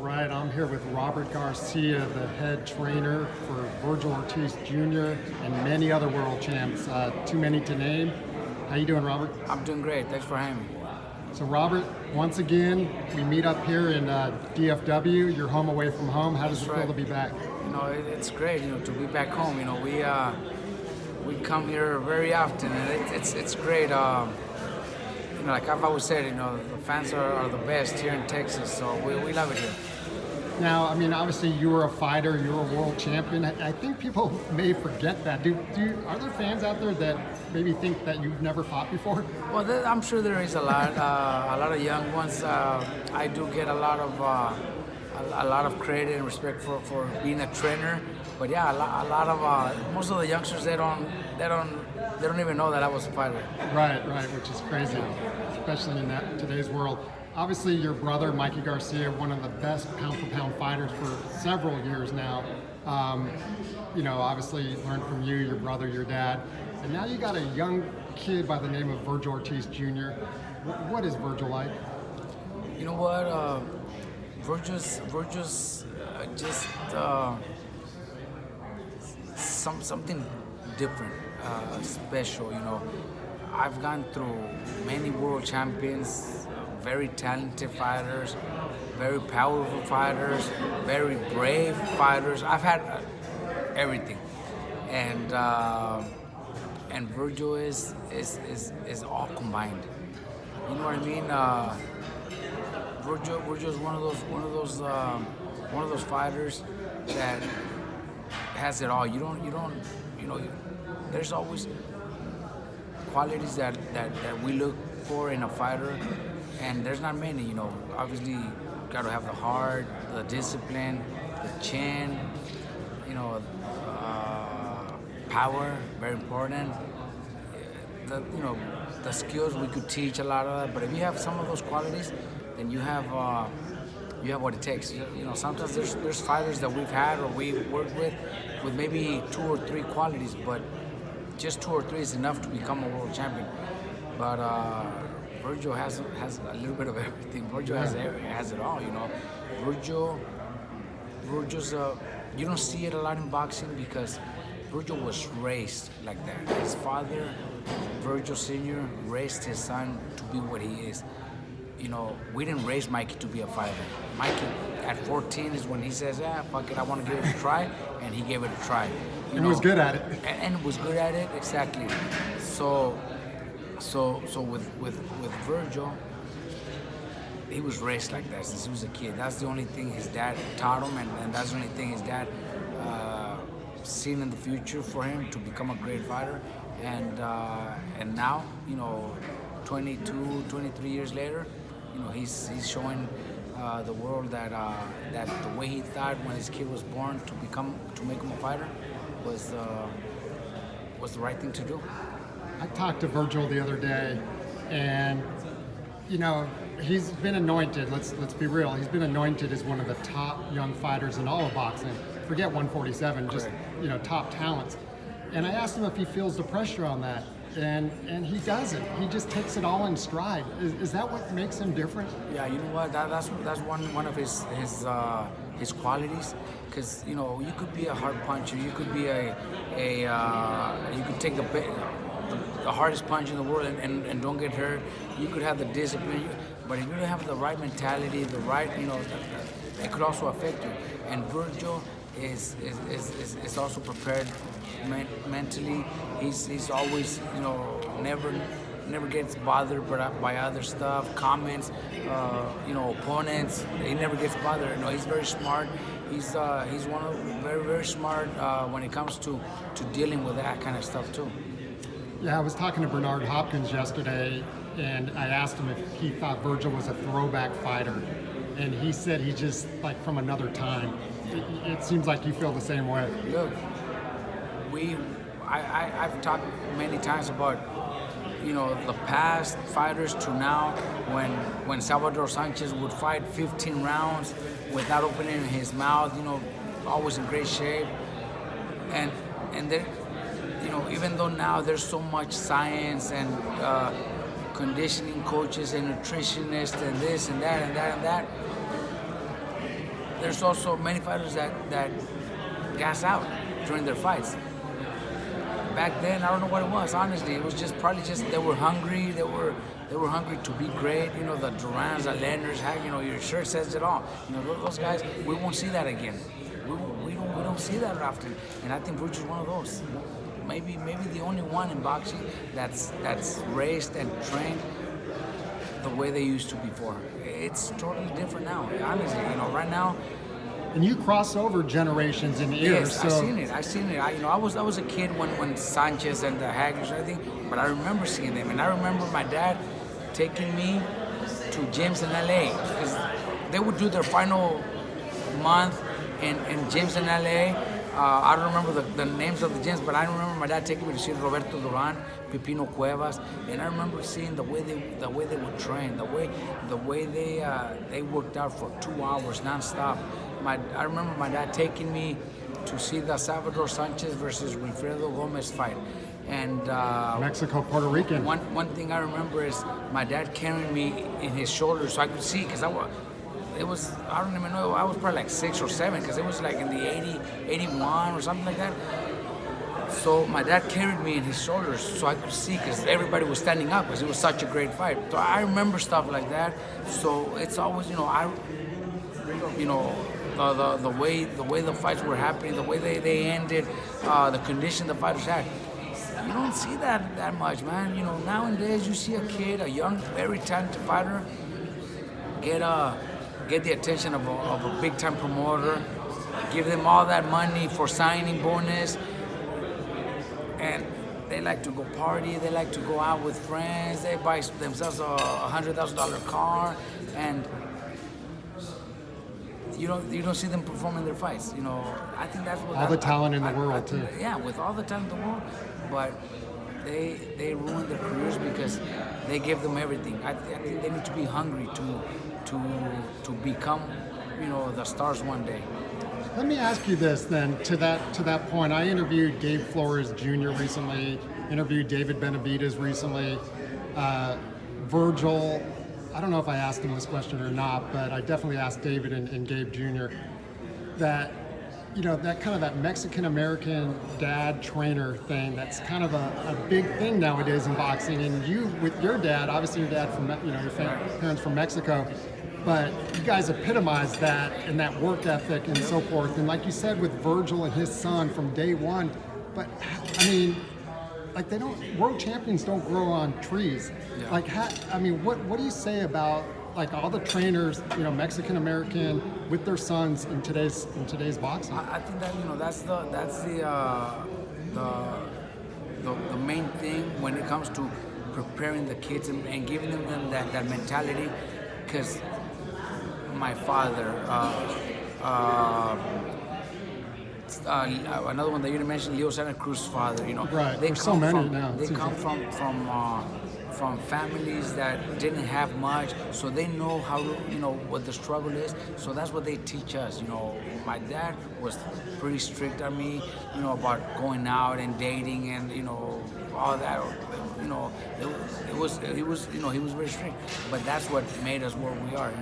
right, I'm here with Robert Garcia, the head trainer for Vergil Ortiz Jr. and many other world champs. Too many to name. How you doing, Robert? I'm doing great. Thanks for having me. So, Robert, once again, we meet up here in DFW. You're home away from home. How does it feel to be back? You know, it's great. You know, to be back home. You know, we come here very often, and it's great. You know, like I've always said, you know, the fans are the best here in Texas, so we love it here. Now, I mean, obviously you were a fighter, you were a world champion. I think people may forget that. Are there fans out there that maybe think that you've never fought before? Well, I'm sure there is a lot of young ones. I do get a lot of credit and respect for being a trainer. But yeah, a lot of most of the youngsters they don't even know that I was a fighter. Right, which is crazy, especially in today's world. Obviously, your brother, Mikey Garcia, one of the best pound-for-pound fighters for several years now. You know, obviously learned from you, your brother, your dad. And now you got a young kid by the name of Vergil Ortiz Jr. What is Vergil like? You know what? Vergil's just something different, special. You know, I've gone through many world champions, very talented fighters, very powerful fighters, very brave fighters. I've had everything, and Vergil is all combined. You know what I mean? Vergil is one of those fighters that has it all. You know, there's always qualities that we look for in a fighter, and there's not many. You know, obviously, you got to have the heart, the discipline, the chin. You know, power, very important. The skills we could teach a lot of that, but if you have some of those qualities, then you have what it takes. You know, sometimes there's fighters that we've had or we've worked with maybe 2 or 3 qualities, but just 2 or 3 is enough to become a world champion. But Vergil has a little bit of everything. Vergil has it all. You know, Vergil's you don't see it a lot in boxing because Vergil was raised like that. His father, Vergil Sr., raised his son to be what he is. You know, we didn't raise Mikey to be a fighter. Mikey, at 14 is when he says, fuck it, I want to give it a try, and he gave it a try. And was good at it. And was good at it, exactly. So with Vergil, he was raised like that since he was a kid. That's the only thing his dad taught him, and that's the only thing his dad seen in the future for him to become a great fighter. And now, you know, 22, 23 years later, you know, he's showing the world that the way he thought when his kid was born to make him a fighter was the right thing to do. I talked to Vergil the other day, and you know, he's been anointed. Let's be real. He's been anointed as one of the top young fighters in all of boxing. Forget 147, just you know, top talents. And I asked him if he feels the pressure on that. And he doesn't. He just takes it all in stride. Is that what makes him different? Yeah, you know what? That's one of his qualities. Because you know, you could be a hard puncher. You could be you could take the hardest punch in the world and don't get hurt. You could have the discipline, but if you don't have the right mentality, the right, you know, it could also affect you. And Vergil is also prepared mentally. He's always, you know, never gets bothered by other stuff, comments, you know, opponents. He never gets bothered. You know, he's very smart. He's one of very smart when it comes to dealing with that kind of stuff too. Yeah, I was talking to Bernard Hopkins yesterday, and I asked him if he thought Vergil was a throwback fighter, and he said he's just like from another time. It seems like you feel the same way. Look, I've talked many times about, you know, the past fighters to now, when Salvador Sanchez would fight 15 rounds without opening his mouth, you know, always in great shape, and there, you know, even though now there's so much science and conditioning coaches and nutritionists and this and that and that and that, there's also many fighters that gas out during their fights. Back then, I don't know what it was. Honestly, it was probably just they were hungry. They were hungry to be great. You know, the Durans, the Leonards, your shirt says it all. You know, those guys, we won't see that again. We don't see that often. And I think Vergil's one of those. Maybe the only one in boxing that's raised and trained the way they used to before. It's totally different now. Honestly, you know, right now. And you cross over generations in years. Yes, so. I've seen it. I was a kid when Sanchez and the Haggers and everything, but I remember seeing them, and I remember my dad taking me to gyms in LA because they would do their final month in gyms in LA. I don't remember the names of the gyms, but I remember my dad taking me to see Roberto Duran, Pepino Cuevas, and I remember seeing the way they would train, the way they worked out for 2 hours nonstop. I remember my dad taking me to see the Salvador Sanchez versus Wilfredo Gomez fight, and Mexico, Puerto Rican. One thing I remember is my dad carrying me in his shoulders so I could see, because I don't even know, I was probably like 6 or 7, because it was like in the 81 or something like that. So my dad carried me in his shoulders so I could see, because everybody was standing up because it was such a great fight. So I remember stuff like that. So it's always, the way the fights were happening, the way they ended, the condition the fighters had. You don't see that much, man. You know, nowadays you see a kid, a young, very talented fighter, get the attention of a big time promoter, give them all that money for signing bonus, and they like to go party, they like to go out with friends, they buy themselves a $100,000 car, and you don't see them performing their fights. You know, I think that's what all the talent in the world too. Yeah, with all the talent in the world, but they ruin their careers because they give them everything. I think they need to be hungry to become, the stars one day. Let me ask you this then. To that point, I interviewed Gabe Flores Jr. recently. Interviewed David Benavidez recently. Vergil. I don't know if I asked him this question or not, but I definitely asked David and Gabe Jr. that, that Mexican American dad trainer thing. That's kind of a big thing nowadays in boxing. And you, with your dad, obviously your dad from, your parents from Mexico, but you guys epitomize that and that work ethic and so forth. And like you said, with Vergil and his son from day one, but I mean, like world champions don't grow on trees. Yeah. Like, what do you say about like all the trainers, Mexican American with their sons in today's boxing? I think that that's the main thing when it comes to preparing the kids and giving them that mentality, because my father. Another one that you mentioned, Leo Santa Cruz's father. Right. There's so many now. They come from families that didn't have much, so they know how what the struggle is. So that's what they teach us. My dad was pretty strict on me, about going out and dating and all that. He was very strict, but that's what made us where we are.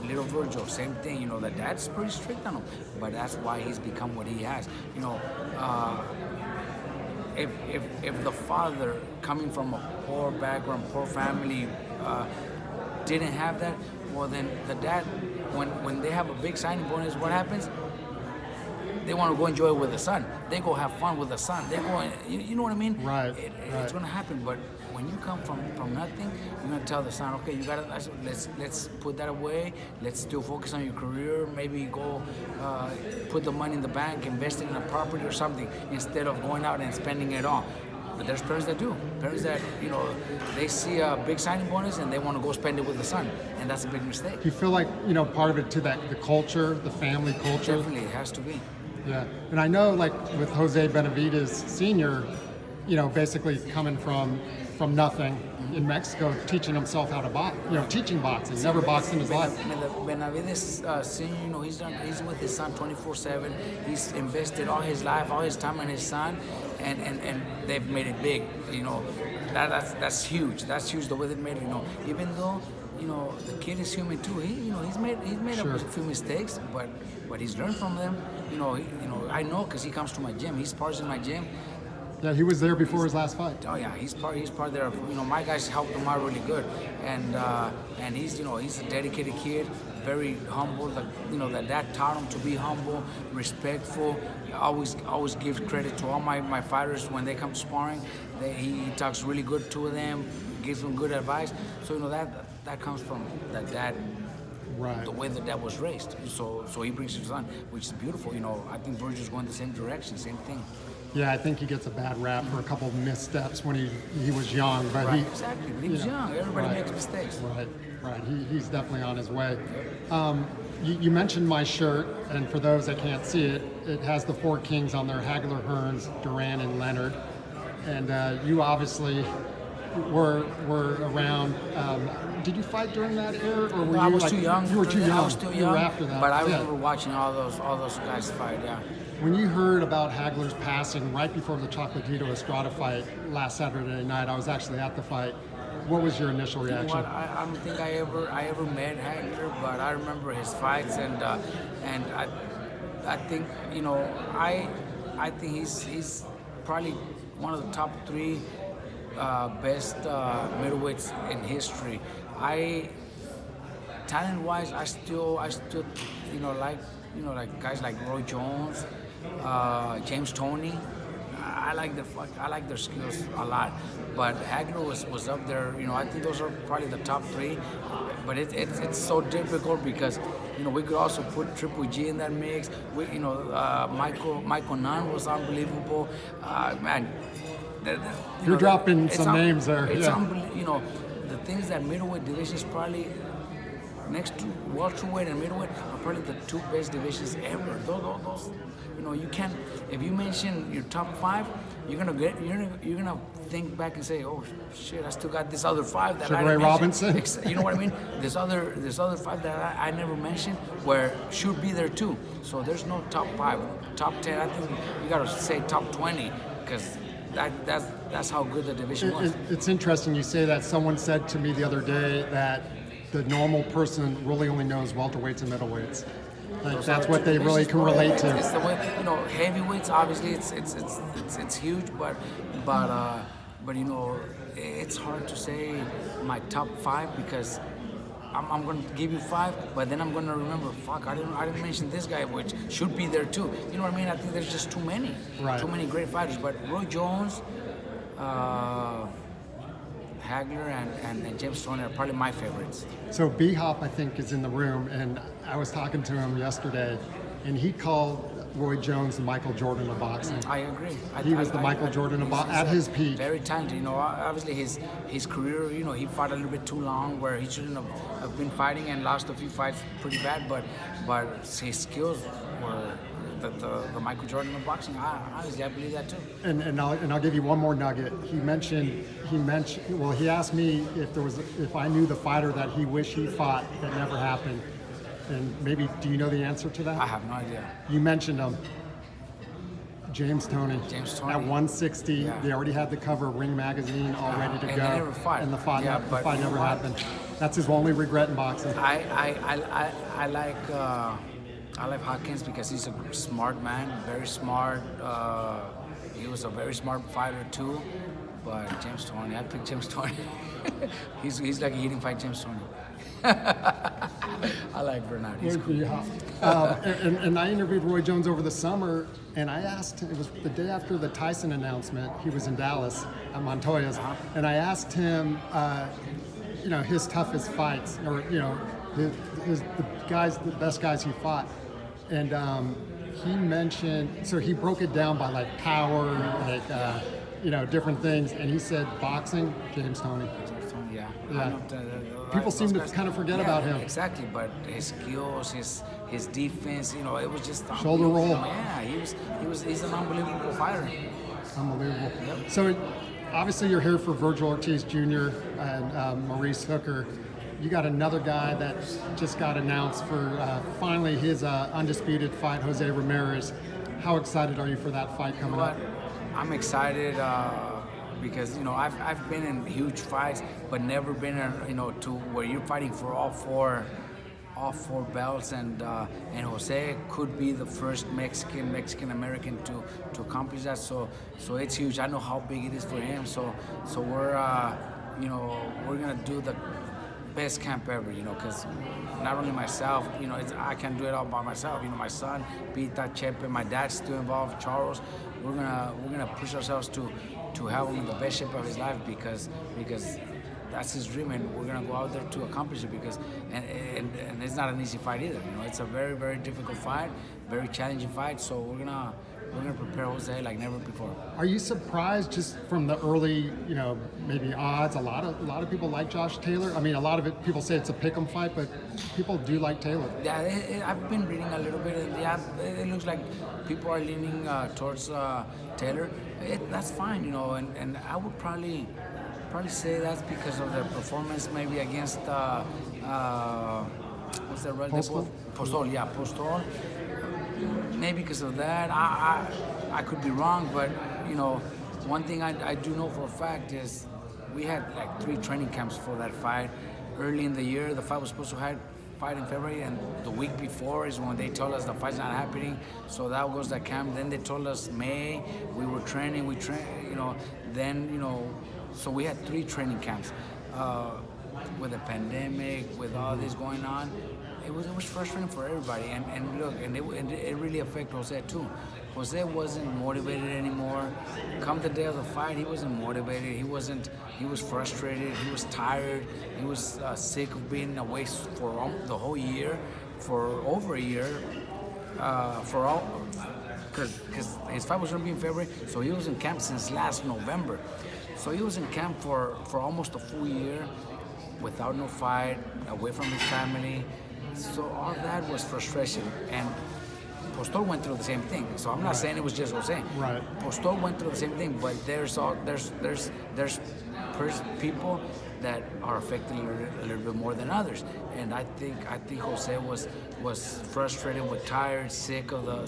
Little Vergil, same thing. The dad's pretty strict on him, but that's why he's become what he has. If the father, coming from a poor background, poor family, didn't have that, well then the dad, when they have a big signing bonus, what happens? They want to go enjoy it with the son. They go have fun with the son. They go, you know what I mean? Right. It's going to happen. But when you come from nothing, you're going to tell the son, okay, you got to let's put that away. Let's still focus on your career. Maybe go put the money in the bank, invest it in a property or something, instead of going out and spending it all. But there's parents that do. Parents that, they see a big signing bonus and they want to go spend it with the son. And that's a big mistake. You feel like, part of it to the culture, the family culture? Definitely, it has to be. Yeah, and I know, like with Jose Benavidez Sr., basically coming from nothing in Mexico, teaching himself how to box, teaching boxing, never boxed in his life. Benavidez Sr., he's with his son 24/7. He's invested all his life, all his time in his son, and they've made it big. That's huge. That's huge the way they've made it. Even though the kid is human too. He's made Sure. a few mistakes, but he's learned from them. I know because he comes to my gym. He spars in my gym. Yeah, he was there before his last fight. Oh yeah, he's part there. My guys helped him out really good, and he's he's a dedicated kid, very humble. That taught him to be humble, respectful. Always gives credit to all my fighters when they come to sparring. He talks really good to them, gives them good advice. So that comes from that dad. Right. The way that was raised. So he brings his son, which is beautiful. I think Vergil's going the same direction, same thing. Yeah, I think he gets a bad rap for a couple of missteps when he was young, but Right, exactly. When he was young, everybody makes mistakes. Right. He's definitely on his way. You mentioned my shirt, and for those that can't see it, it has the 4 kings on there: Hagler, Hearns, Duran, and Leonard. And you obviously were around. Did you fight during that era, or were I you was too young. You were too young. I was still young. You were after that. But I Yeah. remember watching all those guys fight. Yeah. When you heard about Hagler's passing right before the Chocolatito Estrada fight last Saturday night, I was actually at the fight. What was your initial reaction? I don't think I ever met Hagler, but I remember his fights, and I think I think he's probably one of the top 3 best middleweights in history. Talent-wise, I still like guys like Roy Jones, James Toney. I like their skills a lot, but Hagler was up there. I think those are probably the top 3. But it's so difficult because we could also put Triple G in that mix. Michael Nunn was unbelievable. Man, You're dropping some names there. It's Yeah. unbelievable. The things that middleweight division is probably next to welterweight and middleweight are probably the 2 best divisions ever. Those you can't. If you mention your top 5, you're gonna think back and say, oh shit, I still got this other 5 that I Sugar Ray didn't Robinson. mention. You know what I mean? There's other 5 that I never mentioned where should be there too. So there's no top 5, top 10. I think you gotta say top 20 because that's how good the division was. It's interesting you say that. Someone said to me the other day that the normal person really only knows welterweights and middleweights. Like that's what they really can relate to. It's the way heavyweights. Obviously, it's huge, but it's hard to say my top 5 because I'm going to give you 5, but then I'm going to remember. Fuck, I didn't mention this guy, which should be there too. You know what I mean? I think there's just too many, too many great fighters. But Roy Jones, Hagler, and James Toney are probably my favorites. So B-Hop, I think, is in the room, and I was talking to him yesterday, and he called Roy Jones the Michael Jordan of boxing. I agree. He was the Michael Jordan of boxing at his peak. Very talented. Obviously his career, he fought a little bit too long where he shouldn't have been fighting and lost a few fights pretty bad, but his skills were the Michael Jordan of boxing. Honestly, I believe that too. And I'll give you one more nugget. He asked me if I knew the fighter that he wished he fought that never happened. And maybe, do you know the answer to that? I have no idea. You mentioned him. James Toney. At 160, Yeah. they already had the cover of Ring Magazine all ready to And go. they never fought. And the fight but never happened. That's his only regret in boxing. I like Hawkins because he's a smart man, very smart. He was a very smart fighter too. But James Toney, I picked James Toney. he's like a hitting fight James Toney. I like Bernard. He's cool. And I interviewed Roy Jones over the summer, and I asked him, it was the day after the Tyson announcement, he was in Dallas at Montoya's, and I asked him, his toughest fights, or, the best guys he fought. And he mentioned, so he broke it down by like power, different things, and he said boxing, James Toney. Yeah. People seem to kind of forget about him. Exactly, but his skills, his defense, it was just shoulder roll. Yeah, he's an unbelievable fighter. Unbelievable. Yep. So obviously you're here for Vergil Ortiz Jr. and Maurice Hooker. You got another guy that just got announced for finally his undisputed fight, Jose Ramirez. How excited are you for that fight coming up? I'm excited because I've been in huge fights, but never been to where you're fighting for all four belts, and Jose could be the first Mexican American to accomplish that. So it's huge. I know how big it is for him. So we're we're gonna do the best camp ever, because not only myself, I can't do it all by myself. My son, Pita, Chepe, my dad's still involved, Charles. We're gonna push ourselves to have him in the best shape of his life, because that's his dream, and we're gonna go out there to accomplish it, because and it's not an easy fight either. It's a very, very difficult fight, very challenging fight. So we're gonna prepare Jose like never before. Are you surprised just from the early, maybe odds? A lot of people like Josh Taylor. I mean, a lot of it, people say it's a pick'em fight, but people do like Taylor. Yeah, I've been reading a little bit. Yeah, it looks like people are leaning towards Taylor. That's fine, and I would probably say that's because of their performance, maybe against what's that right? Postol, yeah, Postol. Maybe because of that. I could be wrong, but one thing I do know for a fact is we had like 3 training camps for that fight. Early in the year, the fight was supposed to fight in February, and the week before is when they told us the fight's not happening. So that was the camp. Then they told us May. We were training. So we had 3 training camps. With the pandemic, with all this going on, it was frustrating for everybody. And look, it really affected Jose too. Jose wasn't motivated anymore. Come the day of the fight, he wasn't motivated. He was frustrated. He was tired. He was sick of being away for the whole year, for over a year, because his fight was going to be in February. So he was in camp since last November. So he was in camp for almost a full year, without no fight, away from his family. So all that was frustration. And Postol went through the same thing. So I'm not saying it was just Jose. Right. Postol went through the same thing, but there's people that are affected a little bit more than others. And I think Jose was frustrated, was tired, sick of the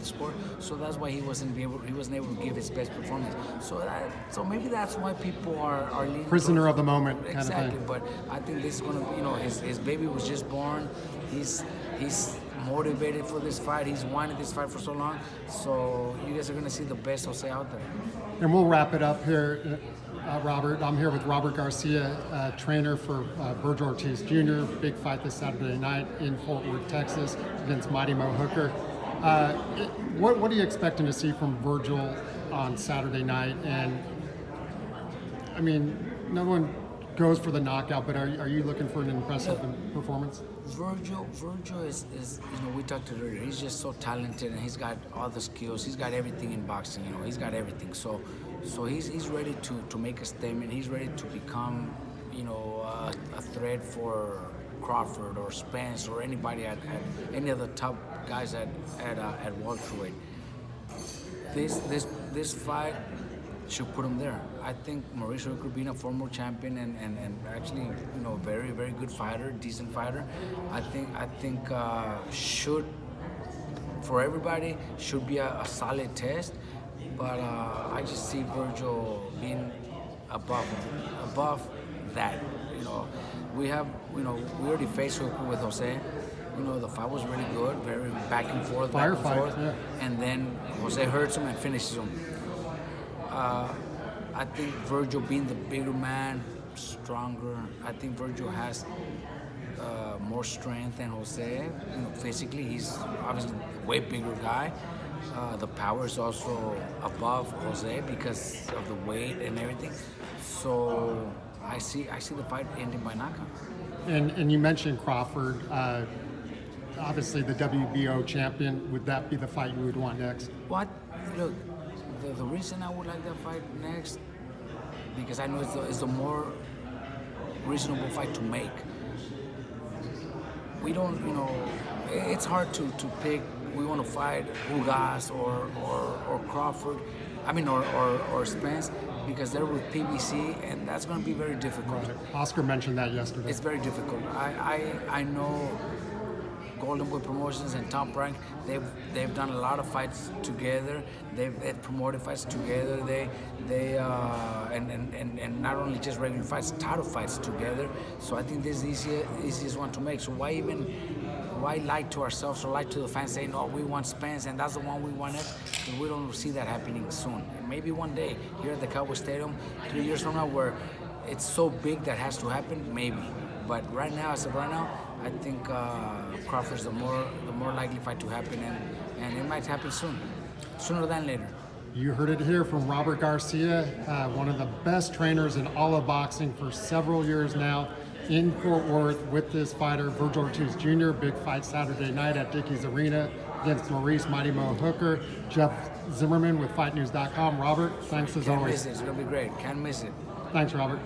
sport. So that's why he wasn't able to give his best performance. So maybe that's why people are leaning prisoner of the moment kind exactly. of thing. But I think this is gonna be, his baby was just born. He's motivated for this fight. He's wanted this fight for so long. So you guys are gonna see the best Jose out there. And we'll wrap it up here. Robert, I'm here with Robert Garcia, trainer for Vergil Ortiz Jr. Big fight this Saturday night in Fort Worth, Texas, against Mighty Mo Hooker. What are you expecting to see from Vergil on Saturday night? And I mean, no one goes for the knockout, but are you looking for an impressive performance? Vergil is we talked about it earlier. He's just so talented, and he's got all the skills. He's got everything in boxing. He's got everything. So he's ready to make a statement. He's ready to become, a threat for Crawford or Spence or anybody at any of the top guys at welterweight. This fight should put him there. I think Maurice being a former champion and actually very, very good fighter, decent fighter. I think should, for everybody, should be a solid test. But I just see Vergil being above that. We already faced Hooker with Jose. The fight was really good, very back and forth, Yeah. And then Jose hurts him and finishes him. I think Vergil being the bigger man, stronger. I think Vergil has more strength than Jose. Physically, he's obviously a way bigger guy. The power is also above Jose because of the weight and everything. So I see the fight ending by knockout. And you mentioned Crawford, obviously the WBO champion. Would that be the fight you would want next? What? Look, the reason I would like that fight next, because I know it's a more reasonable fight to make. We don't, it's hard to pick. We want to fight Ugas or Crawford, or Spence, because they're with PBC, and that's going to be very difficult. Right. Oscar mentioned that yesterday. It's very difficult. I know Golden Boy Promotions and Top Rank, they've done a lot of fights together. They've promoted fights together. And not only just regular fights, title fights together. So I think this is the easiest one to make. So why lie to ourselves or lie to the fans saying, oh, we want Spence and that's the one we wanted? Because we don't see that happening soon. Maybe one day here at the Cowboy Stadium, 3 years from now, where it's so big that has to happen, maybe. But right now, as of right now, I think Crawford's the more likely fight to happen, and it might happen soon, sooner than later. You heard it here from Robert Garcia, one of the best trainers in all of boxing for several years now, in Fort Worth with this fighter, Vergil Ortiz Jr. Big fight Saturday night at Dickies Arena against Maurice Mighty Mo Hooker. Jeff Zimmerman with FightNews.com. Robert, thanks as always. Can't miss it. It's going to be great. Can't miss it. Thanks, Robert.